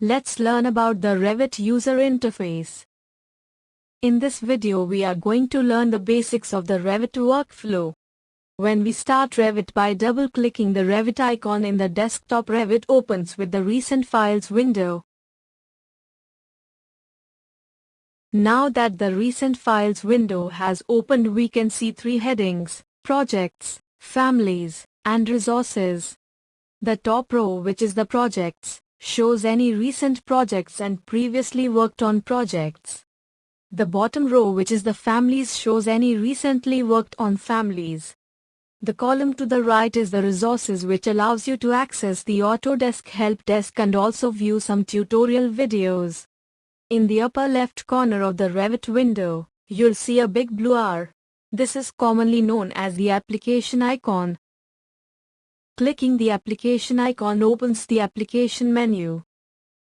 Let's learn about the Revit user interface. In this video we are going to learn the basics of the Revit workflow. When we start Revit by double-clicking the Revit icon in the desktop, Revit opens with the Recent Files window. Now that the Recent Files window has opened, we can see three headings: Projects, Families, and Resources. The top row, which is the Projects, shows any recent projects and previously worked on projects. The bottom row, which is the Families, shows any recently worked on families. The column to the right is the Resources, which allows you to access the Autodesk Help Desk and also view some tutorial videos. In the upper left corner of the Revit window, you'll see a big blue R. This is commonly known as the application icon. Clicking the application icon opens the application menu.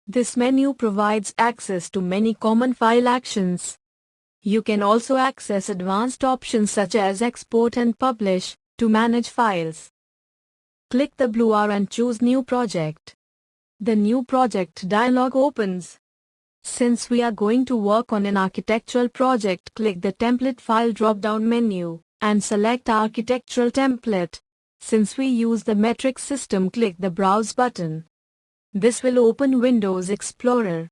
This menu provides access to many common file actions. You can also access advanced options such as export and publish to manage files. Click the blue R and choose New Project. The New Project dialog opens. Since we are going to work on an architectural project, click the Template File drop-down menu and select Architectural Template. Since we use the metric system, click the Browse button. This will open Windows Explorer.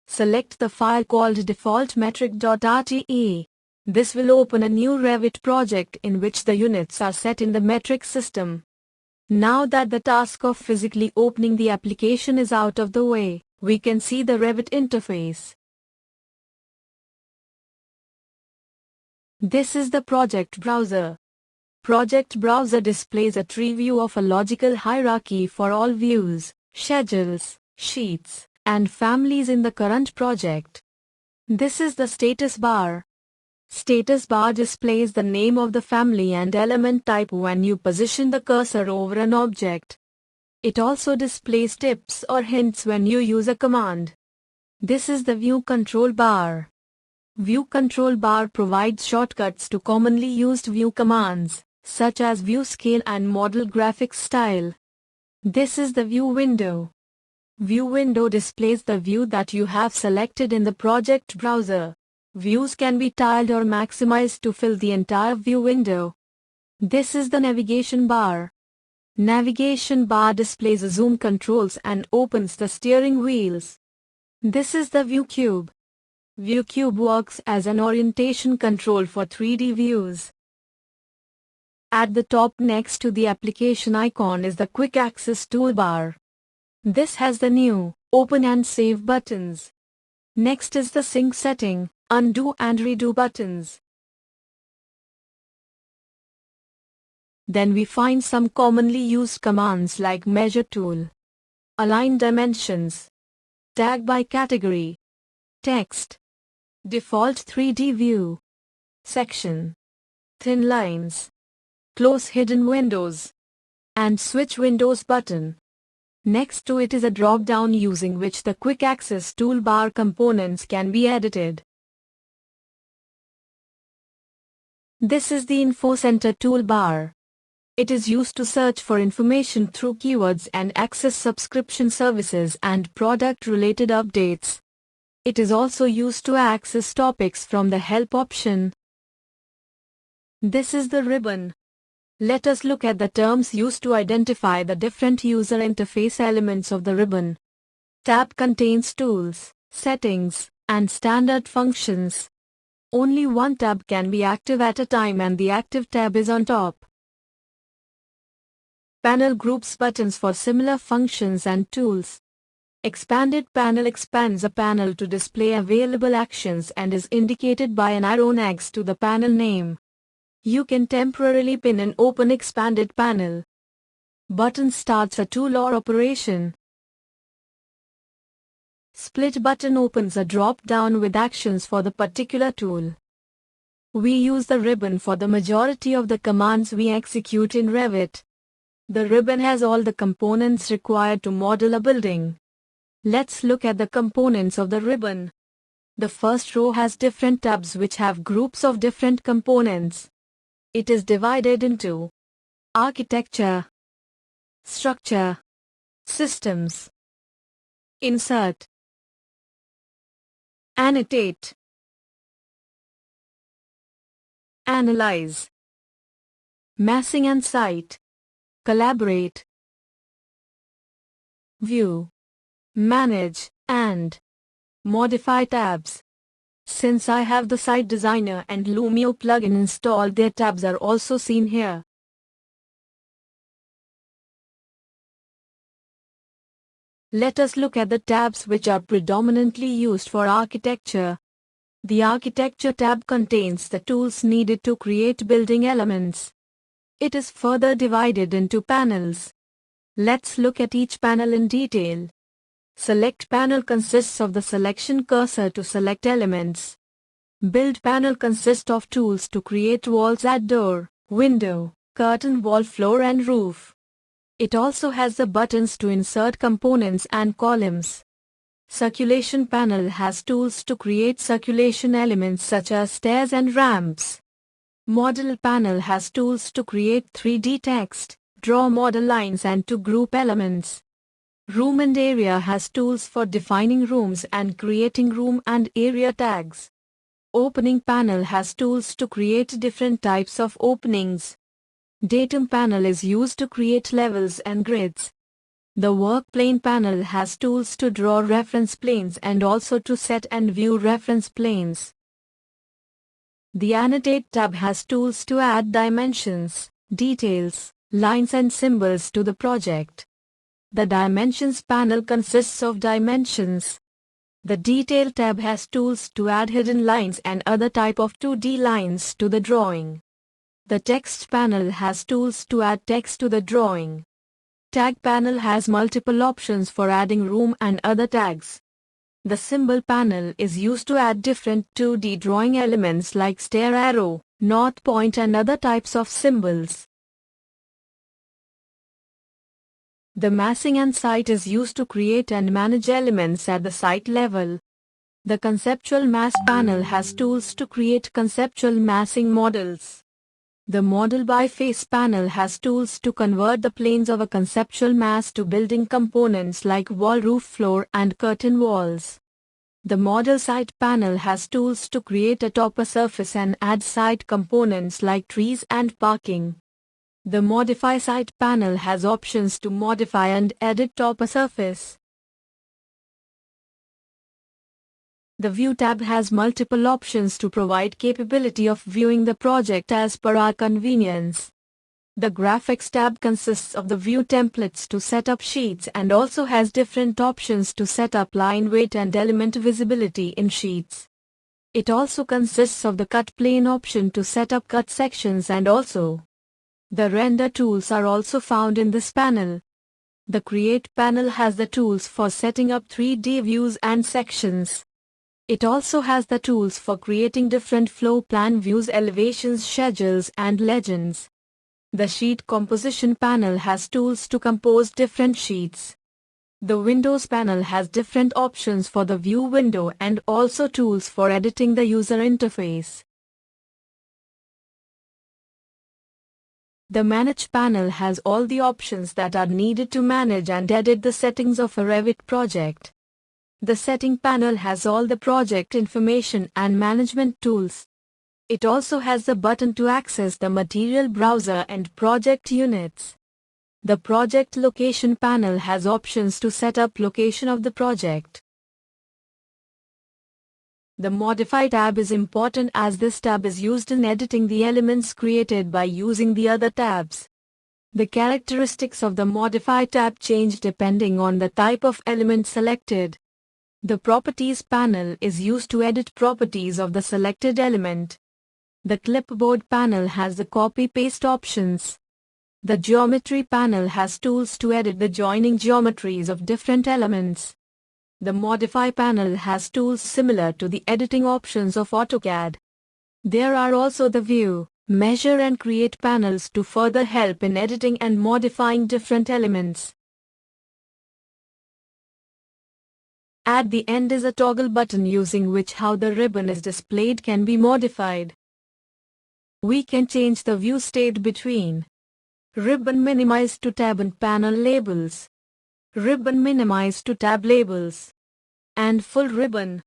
Select the file called defaultmetric.rte. This will open a new Revit project in which the units are set in the metric system. Now that the task of physically opening the application is out of the way, we can see the Revit interface. This is the project browser. Project Browser displays a tree view of a logical hierarchy for all views, schedules, sheets, and families in the current project. This is the status bar. Status bar displays the name of the family and element type when you position the cursor over an object. It also displays tips or hints when you use a command. This is the View Control Bar. View Control Bar provides shortcuts to commonly used view commands, such as View Scale and Model Graphics Style. This is the View window. View window displays the view that you have selected in the project browser. Views can be tiled or maximized to fill the entire view window. This is the navigation bar. Navigation bar displays the zoom controls and opens the steering wheels. This is the View Cube. View Cube works as an orientation control for 3D views. At the top next to the application icon is the Quick Access toolbar. This has the New, Open and Save buttons. Next is the Sync Setting, Undo and Redo buttons. Then we find some commonly used commands like Measure Tool, Align Dimensions, Tag by Category, Text, Default 3D View, Section, Thin Lines, Close Hidden Windows, and Switch Windows button. Next to it is a drop-down using which the Quick Access toolbar components can be edited. This is the Info Center toolbar. It is used to search for information through keywords and access subscription services and product-related updates. It is also used to access topics from the Help option. This is the ribbon. Let us look at the terms used to identify the different user interface elements of the ribbon. Tab contains tools, settings, and standard functions. Only one tab can be active at a time and the active tab is on top. Panel groups buttons for similar functions and tools. Expanded panel expands a panel to display available actions and is indicated by an arrow next to the panel name. You can temporarily pin and open expanded panel. Button starts a tool or operation. Split button opens a drop-down with actions for the particular tool. We use the ribbon for the majority of the commands we execute in Revit. The ribbon has all the components required to model a building. Let's look at the components of the ribbon. The first row has different tabs which have groups of different components. It is divided into Architecture, Structure, Systems, Insert, annotate, analyze, massing and cite, collaborate, view, manage, and modify tabs. Since I have the Site Designer and Lumio plugin installed, their tabs are also seen here. Let us look at the tabs which are predominantly used for architecture. The Architecture tab contains the tools needed to create building elements. It is further divided into panels. Let's look at each panel in detail. Select panel consists of the selection cursor to select elements. Build panel consists of tools to create walls, add door, window, curtain, wall, floor and roof. It also has the buttons to insert components and columns. Circulation panel has tools to create circulation elements such as stairs and ramps. Model panel has tools to create 3D text, draw model lines and to group elements. Room and area has tools for defining rooms and creating room and area tags. Opening panel has tools to create different types of openings. Datum panel is used to create levels and grids. The work plane panel has tools to draw reference planes and also to set and view reference planes. The Annotate tab has tools to add dimensions, details, lines and symbols to the project. The Dimensions panel consists of dimensions. The Detail tab has tools to add hidden lines and other type of 2D lines to the drawing. The Text panel has tools to add text to the drawing. Tag panel has multiple options for adding room and other tags. The Symbol panel is used to add different 2D drawing elements like stair arrow, north point and other types of symbols. The Massing and Cite is used to create and manage elements at the site level. The Conceptual Mass panel has tools to create conceptual massing models. The Model by Face panel has tools to convert the planes of a conceptual mass to building components like wall, roof, floor and curtain walls. The Model Site panel has tools to create a topper surface and add site components like trees and parking. The Modify Site panel has options to modify and edit topper surface. The View tab has multiple options to provide capability of viewing the project as per our convenience. The Graphics tab consists of the view templates to set up sheets and also has different options to set up line weight and element visibility in sheets. It also consists of the Cut Plane option to set up cut sections and also the Render tools are also found in this panel. The Create panel has the tools for setting up 3D views and sections. It also has the tools for creating different floor plan views, elevations, schedules and legends. The Sheet Composition panel has tools to compose different sheets. The Windows panel has different options for the view window and also tools for editing the user interface. The Manage panel has all the options that are needed to manage and edit the settings of a Revit project. The Setting panel has all the project information and management tools. It also has the button to access the Material Browser and project units. The Project Location panel has options to set up location of the project. The Modify tab is important as this tab is used in editing the elements created by using the other tabs. The characteristics of the Modify tab change depending on the type of element selected. The Properties panel is used to edit properties of the selected element. The Clipboard panel has the copy-paste options. The Geometry panel has tools to edit the joining geometries of different elements. The Modify panel has tools similar to the editing options of AutoCAD. There are also the View, Measure and Create panels to further help in editing and modifying different elements. At the end is a toggle button using which how the ribbon is displayed can be modified. We can change the view state between ribbon minimized to tab and panel labels. Ribbon minimized to tab labels. And full ribbon.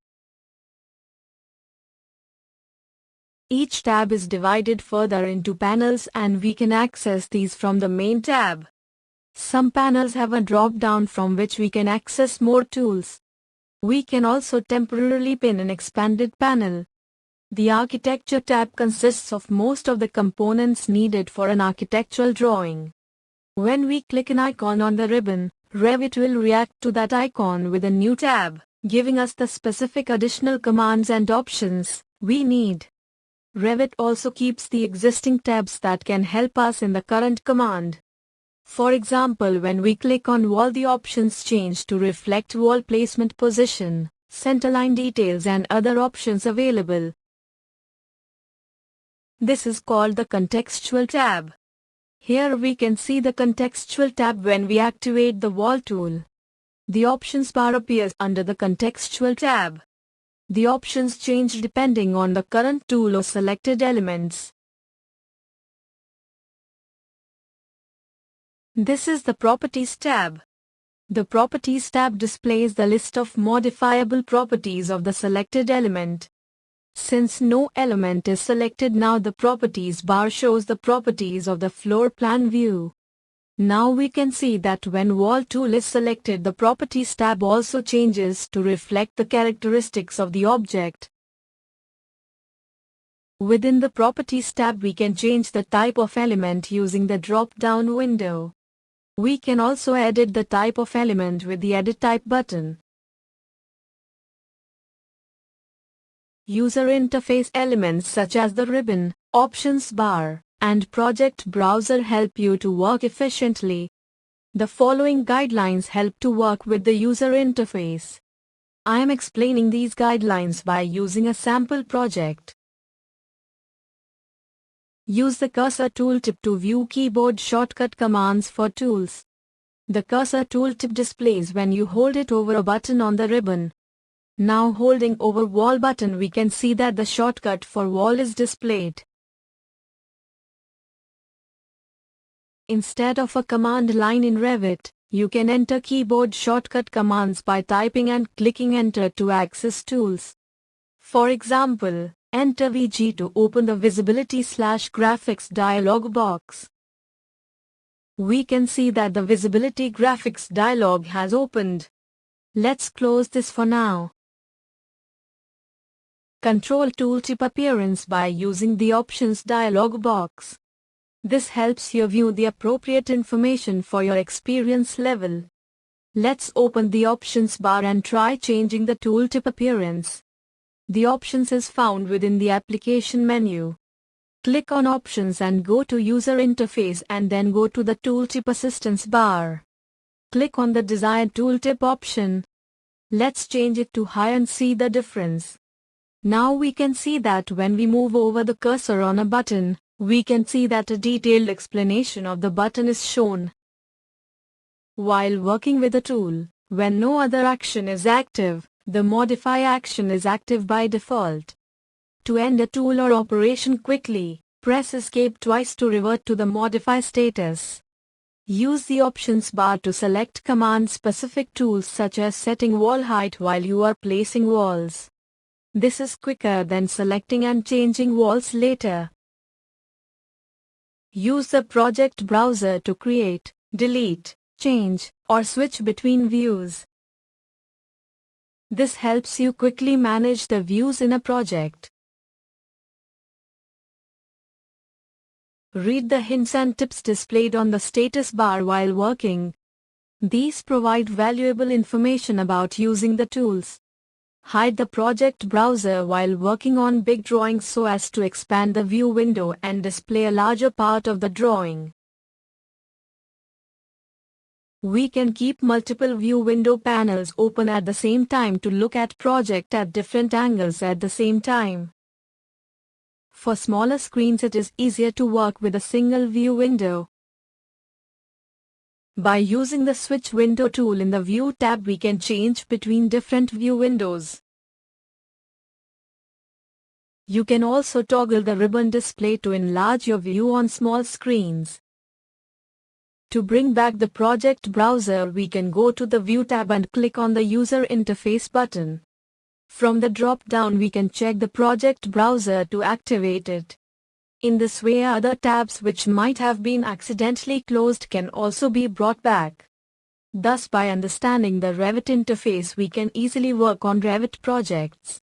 Each tab is divided further into panels and we can access these from the main tab. Some panels have a drop-down from which we can access more tools. We can also temporarily pin an expanded panel. The Architecture tab consists of most of the components needed for an architectural drawing. When we click an icon on the ribbon, Revit will react to that icon with a new tab, giving us the specific additional commands and options we need. Revit also keeps the existing tabs that can help us in the current command. For example, when we click on wall, the options change to reflect wall placement position, centerline details and other options available. This is called the Contextual tab. Here we can see the Contextual tab when we activate the Wall tool. The options bar appears under the Contextual tab. The options change depending on the current tool or selected elements. This is the Properties tab. The Properties tab displays the list of modifiable properties of the selected element. Since no element is selected now, the Properties bar shows the properties of the floor plan view. Now we can see that when Wall tool is selected, the Properties tab also changes to reflect the characteristics of the object. Within the Properties tab we can change the type of element using the drop-down window. We can also edit the type of element with the Edit Type button. User interface elements such as the ribbon, options bar, and project browser help you to work efficiently. The following guidelines help to work with the user interface. I am explaining these guidelines by using a sample project. Use the cursor tooltip to view keyboard shortcut commands for tools. The cursor tooltip displays when you hold it over a button on the ribbon. Now holding over wall button we can see that the shortcut for wall is displayed. Instead of a command line in Revit, you can enter keyboard shortcut commands by typing and clicking enter to access tools. For example, enter VG to open the Visibility/Graphics dialog box. We can see that the Visibility Graphics dialog has opened. Let's close this for now. Control tooltip appearance by using the Options dialog box. This helps you view the appropriate information for your experience level. Let's open the Options bar and try changing the tooltip appearance. The Options is found within the Application menu. Click on Options and go to User Interface and then go to the Tooltip Assistance bar. Click on the desired tooltip option. Let's change it to high and see the difference. Now we can see that when we move over the cursor on a button, we can see that a detailed explanation of the button is shown. While working with a tool, when no other action is active, the Modify action is active by default. To end a tool or operation quickly, press Escape twice to revert to the Modify status. Use the Options bar to select command-specific tools such as setting wall height while you are placing walls. This is quicker than selecting and changing walls later. Use the project browser to create, delete, change, or switch between views. This helps you quickly manage the views in a project. Read the hints and tips displayed on the status bar while working. These provide valuable information about using the tools. Hide the project browser while working on big drawings so as to expand the view window and display a larger part of the drawing. We can keep multiple view window panels open at the same time to look at project at different angles at the same time. For smaller screens it is easier to work with a single view window. By using the Switch Window tool in the View tab we can change between different view windows. You can also toggle the ribbon display to enlarge your view on small screens. To bring back the project browser, we can go to the View tab and click on the User Interface button. From the drop-down we can check the project browser to activate it. In this way, other tabs which might have been accidentally closed can also be brought back. Thus, by understanding the Revit interface, we can easily work on Revit projects.